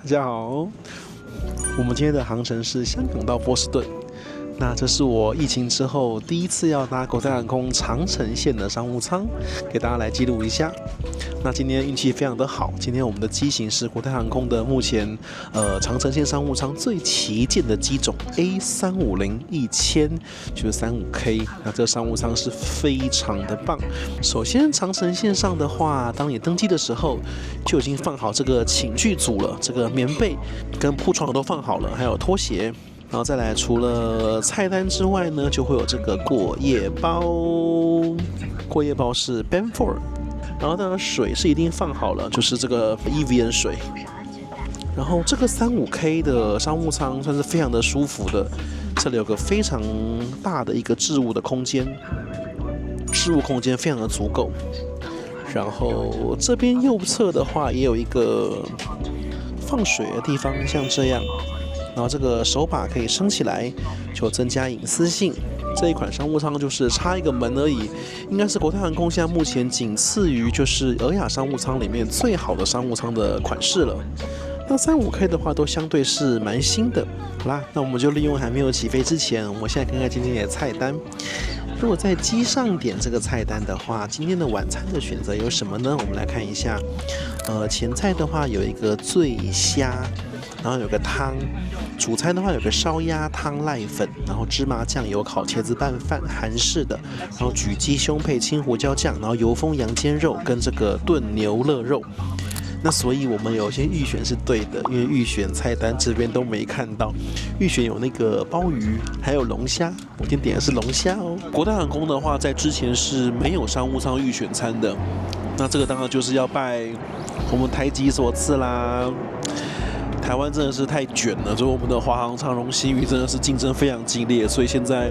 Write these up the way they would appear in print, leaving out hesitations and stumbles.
大家好，我们今天的航程是香港到波士顿。那这是我疫情之后第一次要搭国泰航空长程线的商务舱，给大家来记录一下。那今天运气非常的好，今天我们的机型是国泰航空的目前长程线商务舱最旗舰的机种 A350-1000，就是 35K。那这个商务舱是非常的棒。首先长程线上的话，当你登机的时候就已经放好这个寝具组了，这个棉被跟铺床都放好了，还有拖鞋。然后再来，除了菜单之外呢，就会有这个过夜包。过夜包是 Benford， 然后当然水是一定放好了，就是这个 Evian 水。然后这个 35K 的商务舱算是非常的舒服的，这里有个非常大的一个置物的空间，置物空间非常的足够。然后这边右侧的话也有一个放水的地方，像这样。然后这个手把可以升起来，就增加隐私性。这一款商务舱就是差一个门而已，应该是国泰航空现在目前仅次于就是尔雅商务舱里面最好的商务舱的款式了。那 35K 的话都相对是蛮新的。好啦，那我们就利用还没有起飞之前，我们现在看看今天的菜单。如果在机上点这个菜单的话，今天的晚餐的选择有什么呢？我们来看一下。前菜的话有一个醉虾，然后有个汤。主餐的话有个烧鸭汤濑粉，然后芝麻酱油烤茄子拌饭，韩式的，然后焗鸡胸配青胡椒酱，然后油封羊肩肉跟这个炖牛肋肉。那所以我们有些预选是对的，因为预选菜单这边都没看到，预选有那个鲍鱼，还有龙虾，我今天点的是龙虾哦。国泰航空的话，在之前是没有商务舱预选餐的，那这个当然就是要拜我们台籍所赐啦。台湾真的是太卷了，所以我们的华航、长荣、新宇真的是竞争非常激烈，所以现在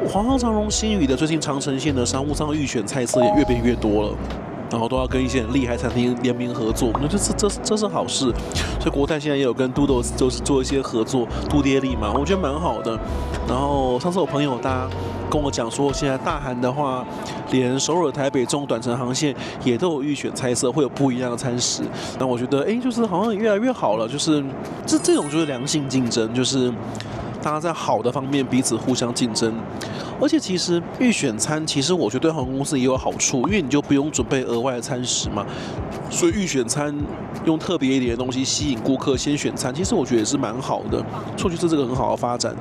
华航、长荣、新宇的最近长程线的商务舱预选菜色也越变越多了，然后都要跟一些很厉害餐厅联名合作，那这是好事。所以国泰现在也有跟 Doodles 就是做一些合作，杜爹利嘛，我觉得蛮好的。然后上次我朋友跟我讲说，现在大韩的话，连首尔、台北这种短程航线也都有预选菜色，会有不一样的餐食。那我觉得，就是好像也越来越好了，就是这种就是良性竞争，就是大家在好的方面彼此互相竞争。而且其实预选餐，其实我觉得对航空公司也有好处，因为你就不用准备额外的餐食嘛。所以预选餐用特别一点的东西吸引顾客先选餐，其实我觉得也是蛮好的，我觉得这个很好的发展。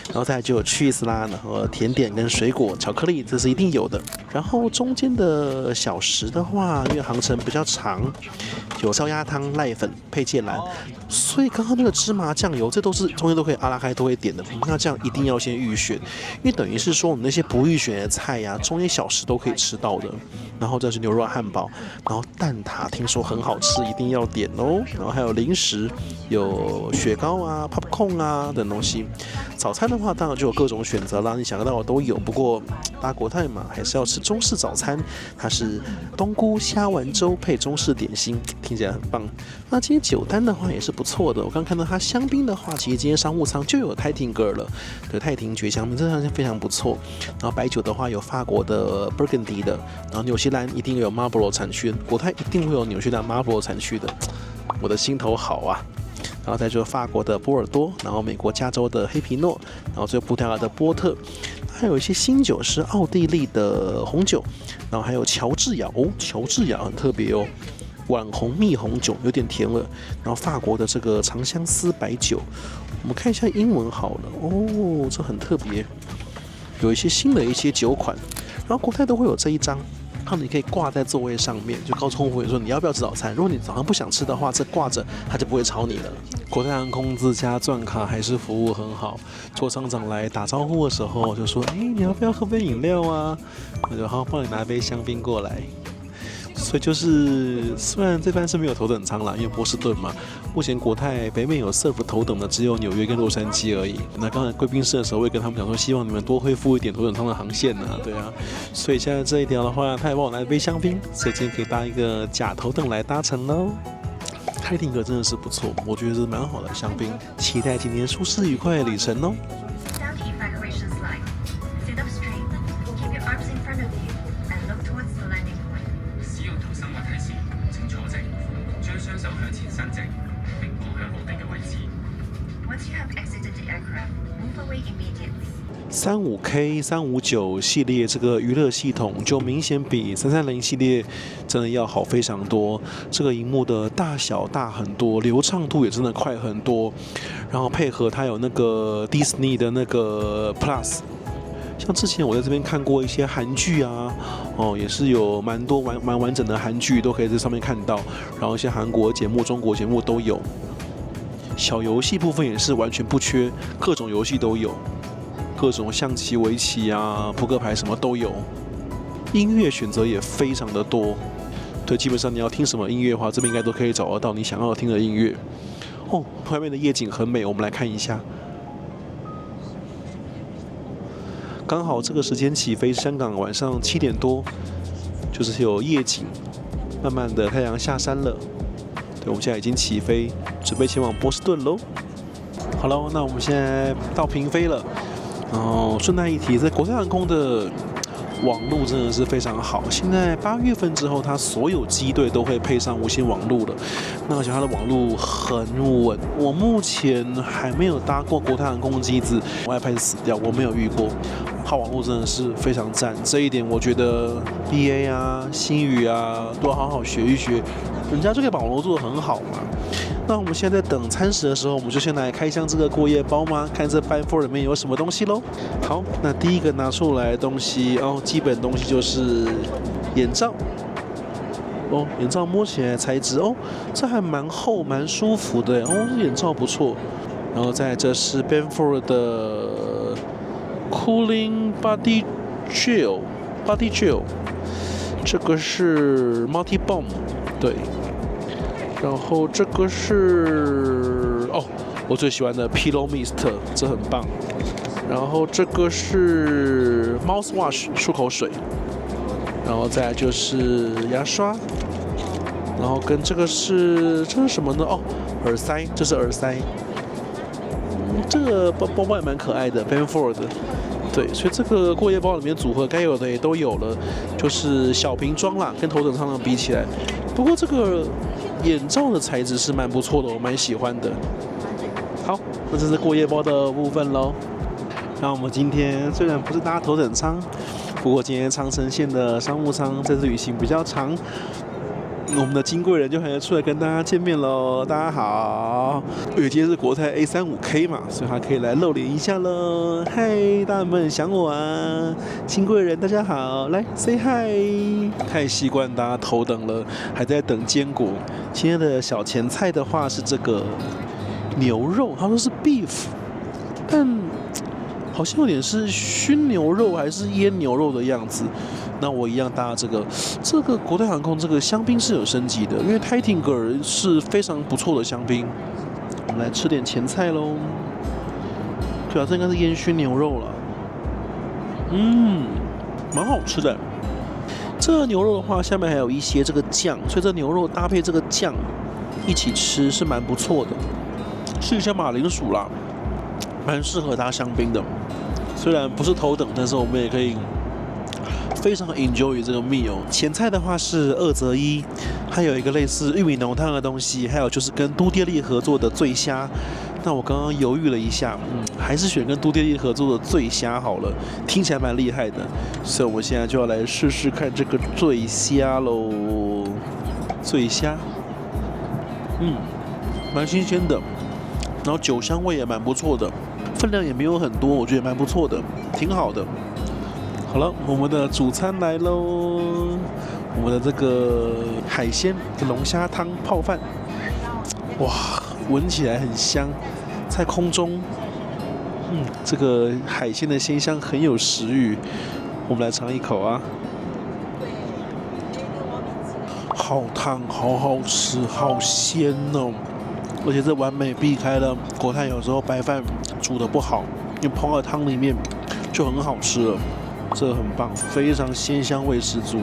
然后再来就有 cheese 啦，然后甜点跟水果、巧克力，这是一定有的。然后中间的小食的话，因为航程比较长，有烧鸭汤、濑粉配芥蓝，所以刚刚那个芝麻酱油，这都是中间都可以阿拉开都会点的。那这样一定要先预选，因为等于是说我们那些不预选的菜呀，中间小食都可以吃到的。然后这是牛肉汉堡，然后蛋挞听说很好吃，一定要点哦。然后还有零食，有雪糕啊、popcorn 啊等东西。早餐的话，当然就有各种选择啦，你想得到的都有。不过搭国泰嘛，还是要吃中式早餐，它是冬菇虾丸粥配中式点心，听起来很棒。那今天酒单的话也是不错的，我刚看到它香槟的话，其实今天商务舱就有泰廷格了，对，泰廷绝香槟，这是非常不错。然后白酒的话有法国的 Burgundy 的，然后纽西兰一定有 Marlborough 产区，国泰一定会有纽西兰 Marlborough 产区的，我的心头好啊。然后再就是法国的波尔多，然后美国加州的黑皮诺，然后最后葡萄牙的波特，还有一些新酒是奥地利的红酒，然后还有乔治亚乔治亚很特别哦，晚红蜜红酒有点甜了，然后法国的这个长相思白酒，我们看一下英文好了哦，这很特别，有一些新的一些酒款，然后国泰都会有这一张。然后你可以挂在座位上面，就告诉空服员说你要不要吃早餐。如果你早上不想吃的话，这挂着它就不会吵你了。国泰航空自家钻卡还是服务很好，座舱长来打招呼的时候就说：“你要不要喝杯饮料啊？”我就好帮你拿杯香槟过来。所以就是虽然这班是没有头等舱啦，因为波士顿嘛，目前国泰北美有 serve 头等的只有纽约跟洛杉矶而已。那刚才贵宾室的时候，我也跟他们讲说，希望你们多恢复一点头等舱的航线啊，对啊。所以现在这一条的话，他也帮我拿一杯香槟，所以今天可以搭一个假头等来搭乘喽。泰廷格真的是不错，我觉得是蛮好的香槟，期待今天舒适愉快的旅程哦。使用逃生物提示，請坐直，將雙手向前伸直，並保 35K、359系列这个娱乐系统就明显比330系列真的要好非常多。这个荧幕的大小大很多，流畅度也真的快很多。然后配合它有那个 Disney 的那个 Plus， 像之前我在这边看过一些韩剧啊，也是有蛮完整的韩剧都可以在上面看到。然后一些韩国节目、中国节目都有。小游戏部分也是完全不缺，各种游戏都有。各种象棋、围棋啊、扑克牌什么都有，音乐选择也非常的多。对，基本上你要听什么音乐的话，这边应该都可以找得到你想要听的音乐。外面的夜景很美，我们来看一下。刚好这个时间起飞，香港晚上7点多，就是有夜景，慢慢的太阳下山了。对，我们现在已经起飞，准备前往波士顿喽。好了，那我们现在到平飞了。然后顺带一提，在国泰航空的网路真的是非常好。现在8月份之后，它所有机队都会配上无线网路了。那而且它的网路很稳。我目前还没有搭过国泰航空的机子 ，WiFi 死掉，我没有遇过。它网路真的是非常赞，这一点我觉得 BA 啊、星宇啊都要好好学一学，人家就可以把网路做得很好嘛。那我们现在在等餐食的时候，我们就先来开箱这个过夜包吗？看这 Band4 里面有什么东西喽。好，那第一个拿出来的东西基本东西就是眼罩。眼罩摸起来材质这还蛮厚蛮舒服的这眼罩不错。然后再来这是 Band4 的 Cooling Body Gel， 这个是 Multi Balm， 对。然后这个是我最喜欢的 Pillow Mist， 这很棒。然后这个是 Mouthwash 漱口水，然后再来就是牙刷，然后跟这是什么呢？耳塞，这是耳塞。这个包包也蛮可爱的 ，Band4 的。对，所以这个过夜包里面组合该有的也都有了，就是小瓶装啦，跟头等舱的比起来。不过这个眼罩的材质是蛮不错的，我蛮喜欢的。好，那这是过夜包的部分喽。那我们今天虽然不是搭头等舱，不过今天长程线的商务舱这次旅行比较长，我们的金贵人就还出来跟大家见面喽。大家好，因为今天是国泰 A35K 嘛，所以他可以来露脸一下喽。嗨，大家们想我啊？金贵人大家好，来 say hi。太习惯大家头等了，还在等坚果。今天的小前菜的话是这个牛肉，他说是 beef， 但好像有点是熏牛肉还是腌牛肉的样子。那我一样搭这个国泰航空这个香槟是有升级的，因为 Tiger 是非常不错的香槟。我们来吃点前菜喽。对啊，这应该是烟熏牛肉了。蛮好吃的。这个牛肉的话，下面还有一些这个酱，所以这牛肉搭配这个酱一起吃是蛮不错的。试一下马铃薯啦，蛮适合搭香槟的。虽然不是头等，但是我们也可以非常 enjoy 这个 meal。前菜的话是2择1，还有一个类似玉米浓汤的东西，还有就是跟都爹利合作的醉虾。那我刚刚犹豫了一下，还是选跟都爹利合作的醉虾好了，听起来蛮厉害的，所以我们现在就要来试试看这个醉虾喽。醉虾，蛮新鲜的，然后酒香味也蛮不错的，分量也没有很多，我觉得蛮不错的，挺好的。好了，我们的主餐来喽，我们的这个海鲜龙虾汤泡饭，哇，闻起来很香，在空中，这个海鲜的鲜香很有食欲，我们来尝一口啊。好烫，好好吃，好鲜哦！而且这完美避开了国泰有时候白饭煮得不好，因为泡在汤里面就很好吃了。这很棒，非常鲜香味十足。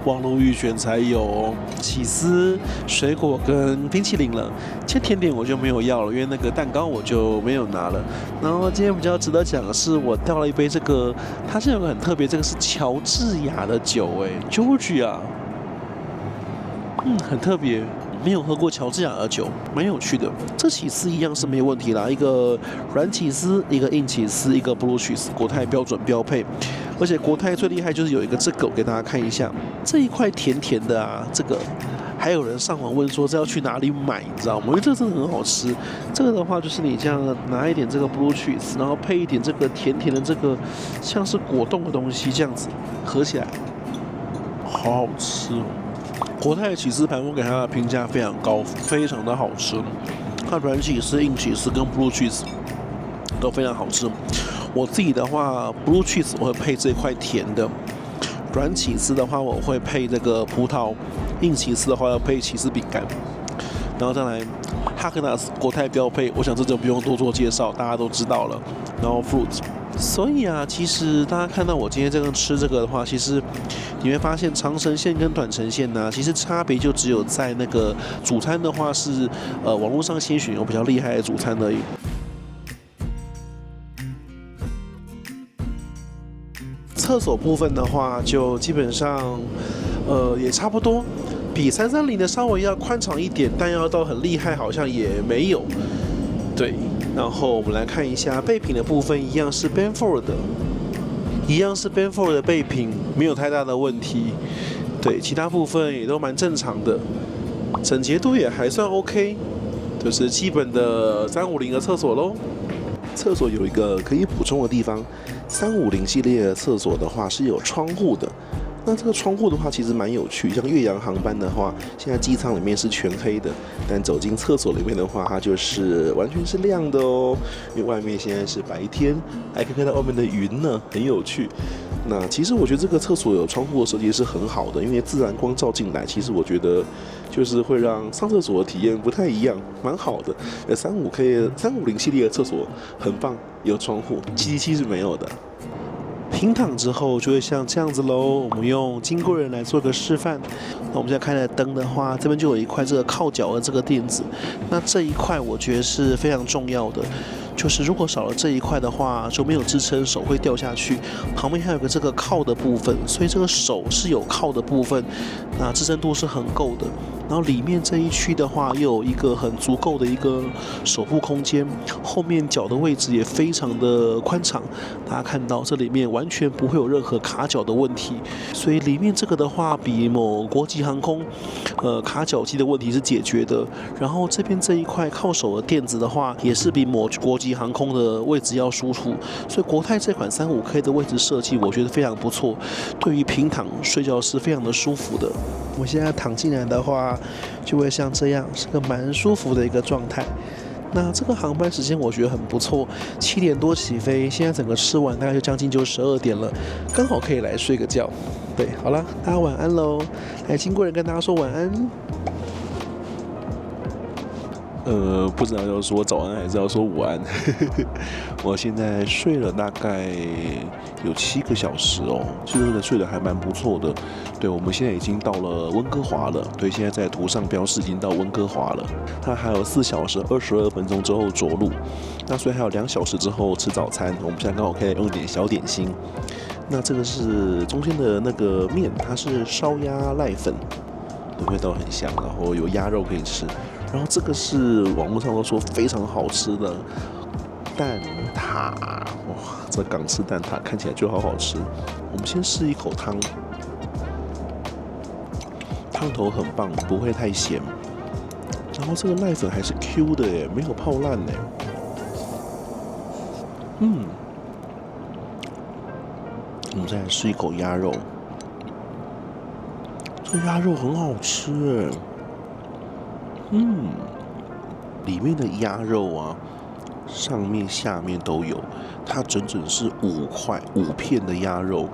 网络预选才有起司、水果跟冰淇淋了。其实甜点我就没有要了，因为那个蛋糕我就没有拿了。然后今天比较值得讲的是，我调了一杯这个，它是有个很特别，这个是乔治亚的酒，Georgia，很特别，没有喝过乔治亚的酒，蛮有趣的。这起司一样是没有问题啦，一个软起司，一个硬起司，一个 blue cheese， 国泰标准标配。而且国泰最厉害就是有一个这个，我给大家看一下，这一块甜甜的啊，这个。还有人上网问说这要去哪里买，你知道吗？因为这个真的很好吃。这个的话就是你这样拿一点这个 blue cheese， 然后配一点这个甜甜的这个像是果冻的东西，这样子合起来，好好吃哦。国泰的起司盘我给它的评价非常高，非常的好吃。它软起司、硬起司跟 blue cheese 都非常好吃。我自己的话 ，blue cheese 我会配这块甜的。软起司的话，我会配这个葡萄；硬起司的话，要配起司饼干。然后再来哈根达斯国泰标配，我想这就不用多做介绍，大家都知道了。然后 fruit， 所以啊，其实大家看到我今天这个吃这个的话，其实你会发现长程线跟短程线呢，其实差别就只有在那个主餐的话是网络上先选有比较厉害的主餐而已。厕所部分的话，就基本上，也差不多，比330的稍微要宽敞一点，但要到很厉害好像也没有。对，然后我们来看一下备品的部分，一样是 Benford 的，备品，没有太大的问题。对，其他部分也都蛮正常的，整洁度也还算 OK， 就是基本的350的厕所咯。厕所有一个可以补充的地方，350系列的厕所的话是有窗户的。那这个窗户的话其实蛮有趣，像越洋航班的话，现在机舱里面是全黑的，但走进厕所里面的话，它就是完全是亮的哦。因为外面现在是白天，还可以看到外面的云呢，很有趣。那其实我觉得这个厕所有窗户的设计是很好的，因为自然光照进来，其实我觉得就是会让上厕所的体验不太一样，蛮好的。350系列的厕所很棒，有窗户，777是没有的。平躺之后就会像这样子喽。我们用经过人来做个示范。那我们现在开了灯的话，这边就有一块这个靠脚的这个垫子。那这一块我觉得是非常重要的，就是如果少了这一块的话，就没有支撑，手会掉下去。旁边还有个这个靠的部分，所以这个手是有靠的部分，那支撑度是很够的。然后里面这一区的话，又有一个很足够的一个手部空间，后面脚的位置也非常的宽敞。大家看到这里面完全不会有任何卡脚的问题，所以里面这个的话，比某国际航空，卡脚机的问题是解决的。然后这边这一块靠手的垫子的话，也是比某国际航空的位置要舒服。所以国泰这款35K 的位置设计，我觉得非常不错，对于平躺睡觉是非常的舒服的。我现在躺进来的话，就会像这样，是个蛮舒服的一个状态。那这个航班时间我觉得很不错，7点多起飞，现在整个吃完大概就将近就12点了，刚好可以来睡个觉。对，好了，大家晚安喽。来，经过人跟大家说晚安。不知道要说早安还是要说午安。我现在睡了大概有7个小时哦，真的睡得还蛮不错的。对，我们现在已经到了温哥华了。对，现在在图上标示已经到温哥华了。它还有4小时22分钟之后着陆，那所以还有2小时之后吃早餐。我们现在刚好可以用点小点心。那这个是中间的那个面，它是烧鸭濑粉，味道很香，然后有鸭肉可以吃。然后这个是网络上都说非常好吃的蛋挞，哇，这港式蛋挞看起来就好好吃。我们先试一口汤，汤头很棒，不会太咸。然后这个濑粉还是 Q 的耶，没有泡烂耶。我们再来试一口鸭肉，这鸭肉很好吃耶。里面的鸭肉啊，上面下面都有，它整整是5片的鸭肉，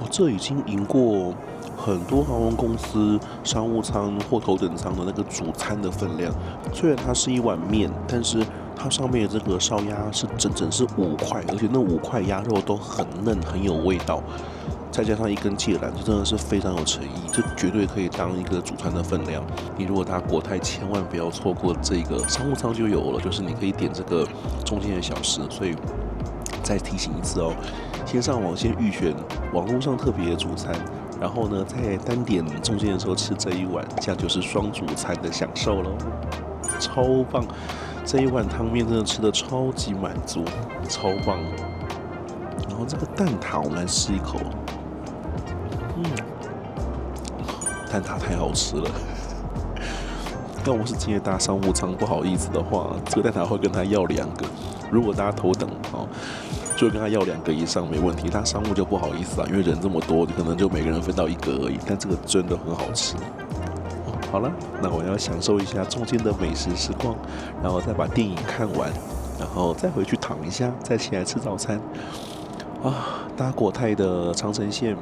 这已经赢过很多航空公司商务舱或头等舱的那个主餐的分量。虽然它是一碗面，但是它上面的这个烧鸭是整整是5块，而且那5块鸭肉都很嫩，很有味道。再加上一根芥兰，这真的是非常有诚意，这绝对可以当一个主餐的分量。你如果搭国泰，千万不要错过这个商务舱就有了，就是你可以点这个中间的小食。所以再提醒一次哦，先上网先预选网络上特别的主餐，然后呢，在单点中间的时候吃这一碗，这样就是双主餐的享受喽，超棒！这一碗汤面真的吃的超级满足，超棒。然后这个蛋挞我们来吃一口，蛋挞太好吃了。要我是今天搭商务舱，不好意思的话，这个蛋挞会跟他要2个。如果大家头等就跟他要2个以上没问题。他商务就不好意思因为人这么多，可能就每个人分到1个而已。但这个真的很好吃。好了，那我要享受一下中间的美食时光，然后再把电影看完，然后再回去躺一下，再起来吃早餐。搭国泰的长程线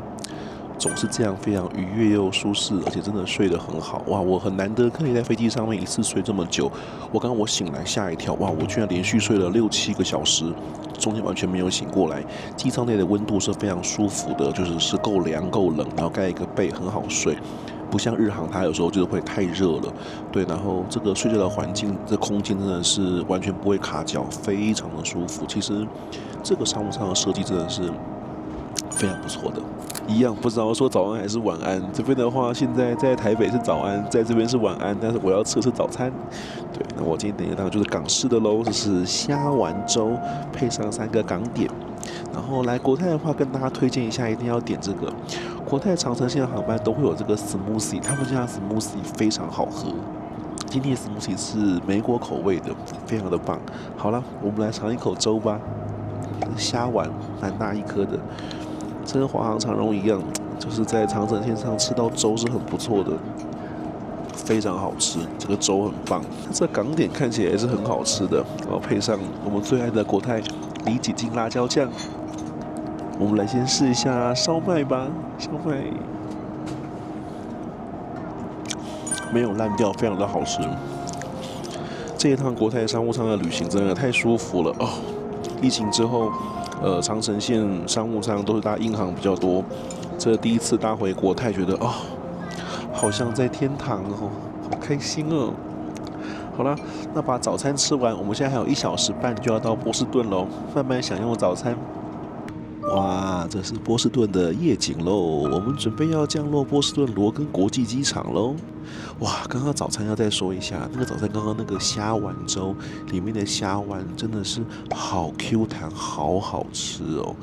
总是这样非常愉悦又舒适，而且真的睡得很好。哇，我很难得可以在飞机上面一次睡这么久。我醒来吓一跳，哇，我居然连续睡了6、7个小时，中间完全没有醒过来。机舱内的温度是非常舒服的，是够凉够冷，然后盖一个被很好睡。不像日航，它有时候就是会太热了，对，然后这个睡觉的环境，这空间真的是完全不会卡脚，非常的舒服。其实这个商务舱的设计真的是非常不错的。一样不知道说早安还是晚安，这边的话现在在台北是早安，在这边是晚安，但是我要吃的是早餐。对，那我今天点的当然就是港式的喽，就是虾丸粥配上3个港点。然后来国泰的话，跟大家推荐一下，一定要点这个。国泰长程线航班都会有这个 smoothie， 他们家的 smoothie 非常好喝。今天的 smoothie 是莓果口味的，非常的棒。好了，我们来尝一口粥吧。虾丸蛮大一颗的，这跟华航长荣一样，就是在长程线上吃到粥是很不错的，非常好吃。这个粥很棒，它这个港点看起来也是很好吃的，然后配上我们最爱的国泰李几斤辣椒酱。我们来先试一下烧麦吧，烧麦没有烂掉，非常的好吃。这一趟国泰商务舱的旅行真的太舒服了哦！疫情之后，长程线商务舱都是搭英航比较多，这第一次搭回国泰，觉得好像在天堂哦，好开心哦。好了，那把早餐吃完，我们现在还有1小时半就要到波士顿喽，慢慢享用早餐。哇，这是波士顿的夜景喽！我们准备要降落波士顿罗根国际机场喽。哇，刚刚早餐要再说一下，那个早餐刚刚那个虾丸粥里面的虾丸真的是好 Q 弹，好好吃哦。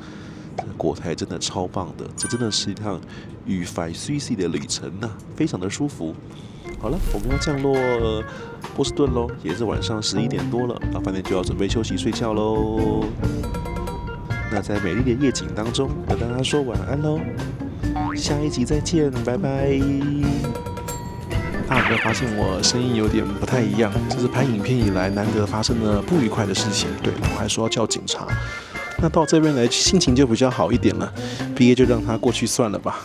这个国泰真的超棒的，这真的是一趟愉快 CC 的旅程呐，非常的舒服。好了，我们要降落波士顿喽，也是晚上11点多了，到饭店就要准备休息睡觉喽。那在美丽的夜景当中，跟大家说晚安喽，下一集再见，拜拜。大家有没有发现我声音有点不太一样？这是拍影片以来难得发生的不愉快的事情。对，我还说要叫警察。那到这边来，心情就比较好一点了。毕业就让他过去算了吧。